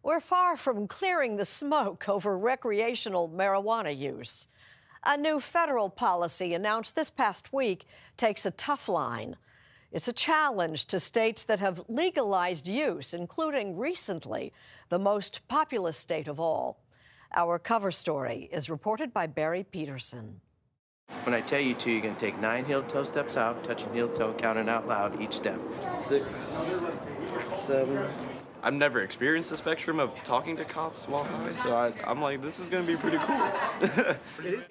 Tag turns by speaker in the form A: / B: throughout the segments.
A: We're far from clearing the smoke over recreational marijuana use. A new federal policy announced this past week takes a tough line. It's a challenge to states that have legalized use, including recently the most populous state of all. Our cover story is reported by Barry Peterson.
B: When I tell you to, you're going to take 9 heel-toe steps out, touching heel-toe, counting out loud each step. 6, 7.
C: I've never experienced the spectrum of talking to cops while high, so I'm like, this is going to be pretty cool.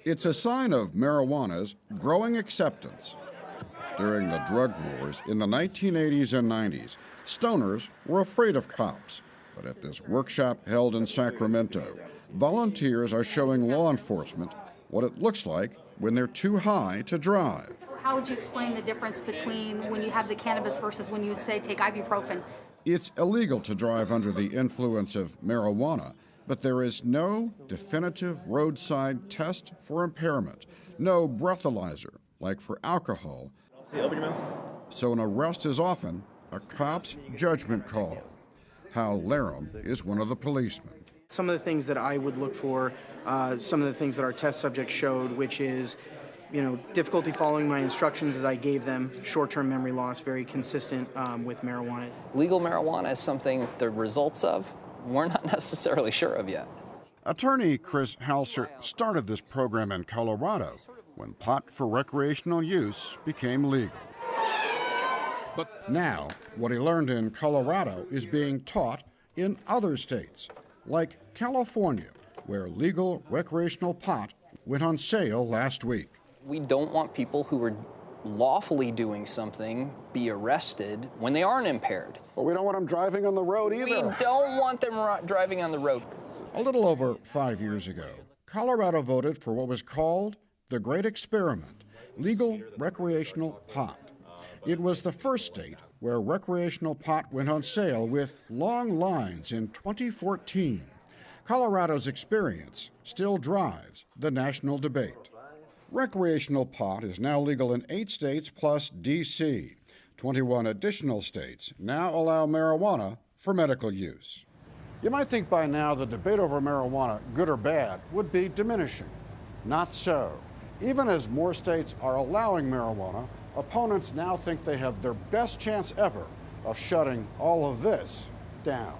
D: It's a sign of marijuana's growing acceptance. During the drug wars in the 1980s and 90s, stoners were afraid of cops. But at this workshop held in Sacramento, volunteers are showing law enforcement what it looks like when they're too high to drive.
E: How would you explain the difference between when you have the cannabis versus when you would say take ibuprofen?
D: It's illegal to drive under the influence of marijuana, but there is no definitive roadside test for impairment, no breathalyzer like for alcohol. So an arrest is often a cop's judgment call. Hal Laram is one of the policemen.
F: Some of the things that I would look for, some of the things that our test subject showed, which is, difficulty following my instructions as I gave them, short-term memory loss, very consistent with marijuana.
G: Legal marijuana is something the results of we're not necessarily sure of yet.
D: Attorney Chris Halser started this program in Colorado when pot for recreational use became legal. But now, what he learned in Colorado is being taught in other states, like California, where legal recreational pot went on sale last week.
G: We don't want people who are lawfully doing something be arrested when they aren't impaired.
D: Well, we don't want them driving on the road either.
G: We don't want them driving on the road.
D: A little over 5 years ago, Colorado voted for what was called the Great Experiment, legal recreational pot. It was the first state where recreational pot went on sale with long lines in 2014. Colorado's experience still drives the national debate. Recreational pot is now legal in 8 states plus D.C. 21 additional states now allow marijuana for medical use. You might think by now the debate over marijuana, good or bad, would be diminishing. Not so. Even as more states are allowing marijuana, opponents now think they have their best chance ever of shutting all of this down.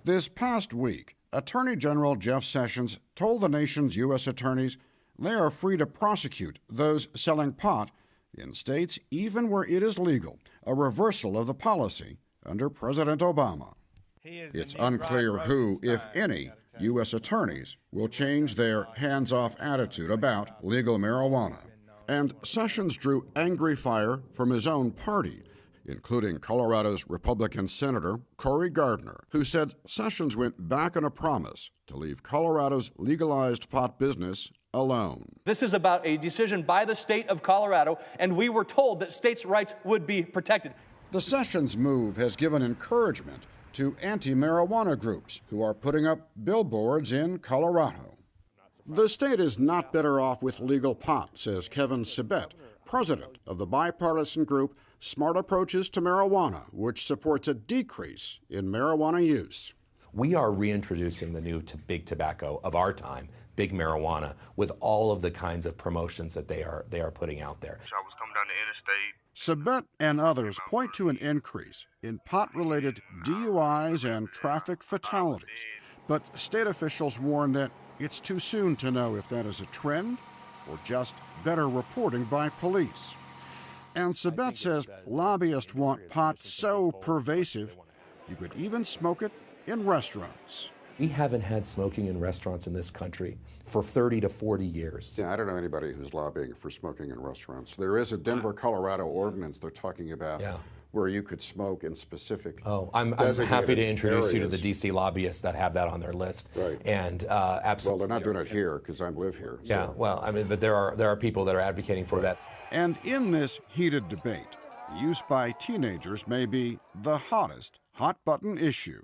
D: This past week, Attorney General Jeff Sessions told the nation's U.S. attorneys they are free to prosecute those selling pot in states even where it is legal, a reversal of the policy under President Obama. It's unclear who, if any, U.S. attorneys will change their hands-off attitude about legal marijuana. And Sessions drew angry fire from his own party, including Colorado's Republican Senator Cory Gardner, who said Sessions went back on a promise to leave Colorado's legalized pot business alone.
H: This is about a decision by the state of Colorado, and we were told that states' rights would be protected.
D: The Sessions move has given encouragement to anti-marijuana groups who are putting up billboards in Colorado. The state is not better off with legal pot, says Kevin Sibet, president of the bipartisan group Smart Approaches to Marijuana, which supports a decrease in marijuana use.
I: We are reintroducing the new big tobacco of our time, big marijuana, with all of the kinds of promotions that they are putting out there.
J: I was coming down the interstate.
D: Sibet and others point to an increase in pot-related DUIs and traffic fatalities, but state officials warn that it's too soon to know if that is a trend or just better reporting by police. And Sibet says lobbyists want pot so pervasive you could even smoke it in restaurants.
I: We haven't had smoking in restaurants in this country for 30 to 40 years.
D: Yeah, I don't know anybody who's lobbying for smoking in restaurants. There is a Denver, Colorado ordinance they're talking about where you could smoke in specific
I: I'm happy to introduce
D: areas.
I: you to the D.C. lobbyists that have that on their list.
D: Right.
I: And absolutely.
D: Well, they're not doing it here because I live here.
I: Yeah,
D: so.
I: well, I mean, but there are people that are advocating for that.
D: And in this heated debate, use by teenagers may be the hottest hot-button issue.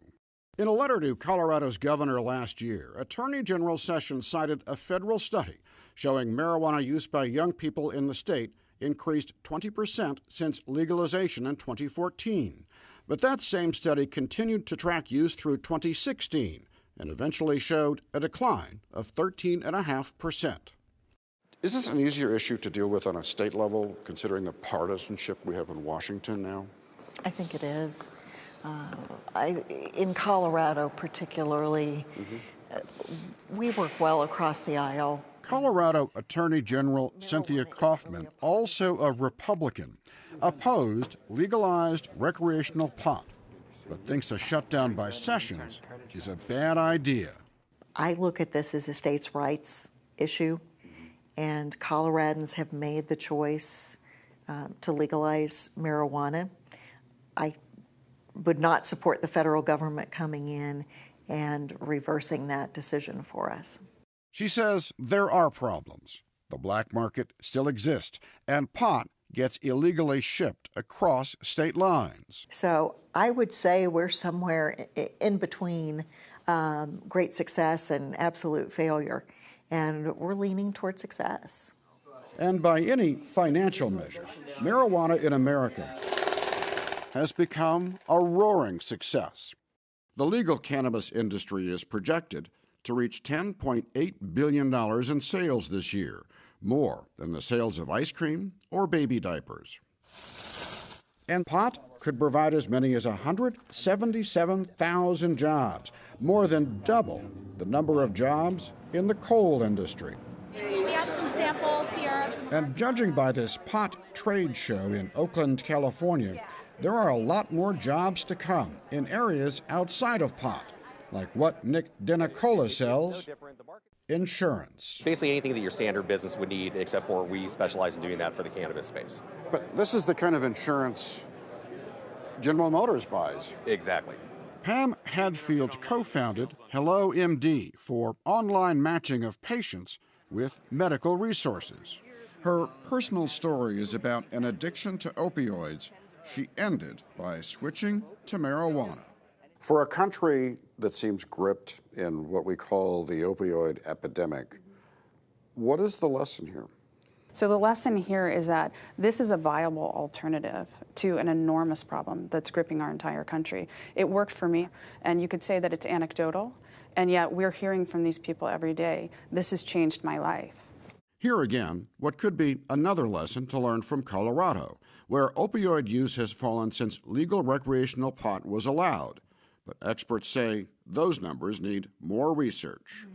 D: In a letter to Colorado's governor last year, Attorney General Sessions cited a federal study showing marijuana use by young people in the state increased 20% since legalization in 2014. But that same study continued to track use through 2016 and eventually showed a decline of 13.5%. Is this an easier issue to deal with on a state level, considering the partisanship we have in Washington now?
J: I think it is. In Colorado particularly, we work well across the aisle.
D: Colorado Attorney General Cynthia Kaufman, also a Republican, opposed legalized recreational pot, but thinks a shutdown by Sessions is a bad idea.
J: I look at this as a states' rights issue, and Coloradans have made the choice to legalize marijuana. I would not support the federal government coming in and reversing that decision for us.
D: She says there are problems. The black market still exists, and pot gets illegally shipped across state lines.
J: So I would say we're somewhere in between great success and absolute failure, and we're leaning toward success.
D: And by any financial measure, marijuana in America has become a roaring success. The legal cannabis industry is projected to reach $10.8 billion in sales this year, more than the sales of ice cream or baby diapers. And pot could provide as many as 177,000 jobs, more than double the number of jobs in the coal industry.
K: We have some samples here.
D: And judging by this pot trade show in Oakland, California, there are a lot more jobs to come in areas outside of pot, like what Nick DeNicola sells, insurance.
L: Basically anything that your standard business would need, except for we specialize in doing that for the cannabis space.
D: But this is the kind of insurance General Motors buys.
L: Exactly.
D: Pam Hadfield co-founded Hello MD for online matching of patients with medical resources. Her personal story is about an addiction to opioids she ended by switching to marijuana. For a country that seems gripped in what we call the opioid epidemic, what is the lesson here?
M: So the lesson here is that this is a viable alternative to an enormous problem that's gripping our entire country. It worked for me, and you could say that it's anecdotal, and yet we're hearing from these people every day. This has changed my life.
D: Here again, what could be another lesson to learn from Colorado, where opioid use has fallen since legal recreational pot was allowed. But experts say those numbers need more research.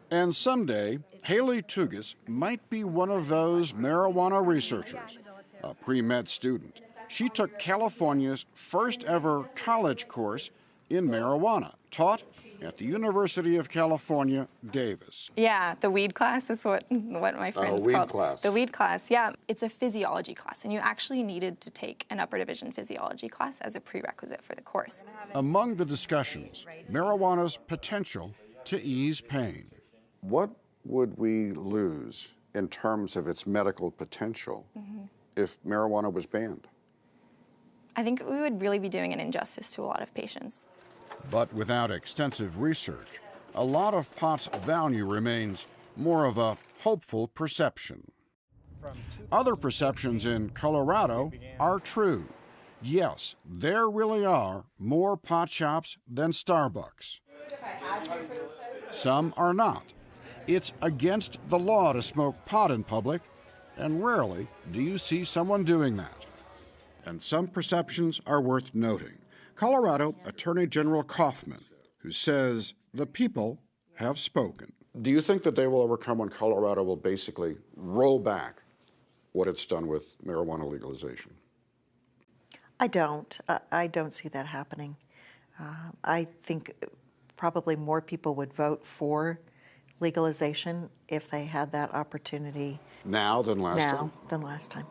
D: And someday, Haley Tugas might be one of those marijuana researchers, a pre-med student. She took California's first ever college course in marijuana, taught at the University of California, Davis.
N: Yeah, the weed class is what my friends
D: weed
N: called
D: class.
N: the weed class. Yeah, it's a physiology class, and you actually needed to take an upper division physiology class as a prerequisite for the course.
D: Among the discussions, marijuana's potential to ease pain. What would we lose in terms of its medical potential if marijuana was banned?
N: I think we would really be doing an injustice to a lot of patients.
D: But without extensive research, a lot of pot's value remains more of a hopeful perception. Other perceptions in Colorado are true. Yes, there really are more pot shops than Starbucks. Some are not. It's against the law to smoke pot in public, and rarely do you see someone doing that. And some perceptions are worth noting. Colorado Attorney General Kaufman, who says the people have spoken. Do you think the day will ever come when Colorado will basically roll back what it's done with marijuana legalization?
J: I don't. I don't see that happening. I think probably more people would vote for legalization if they had that opportunity
D: Now than last time?
J: Now than last time.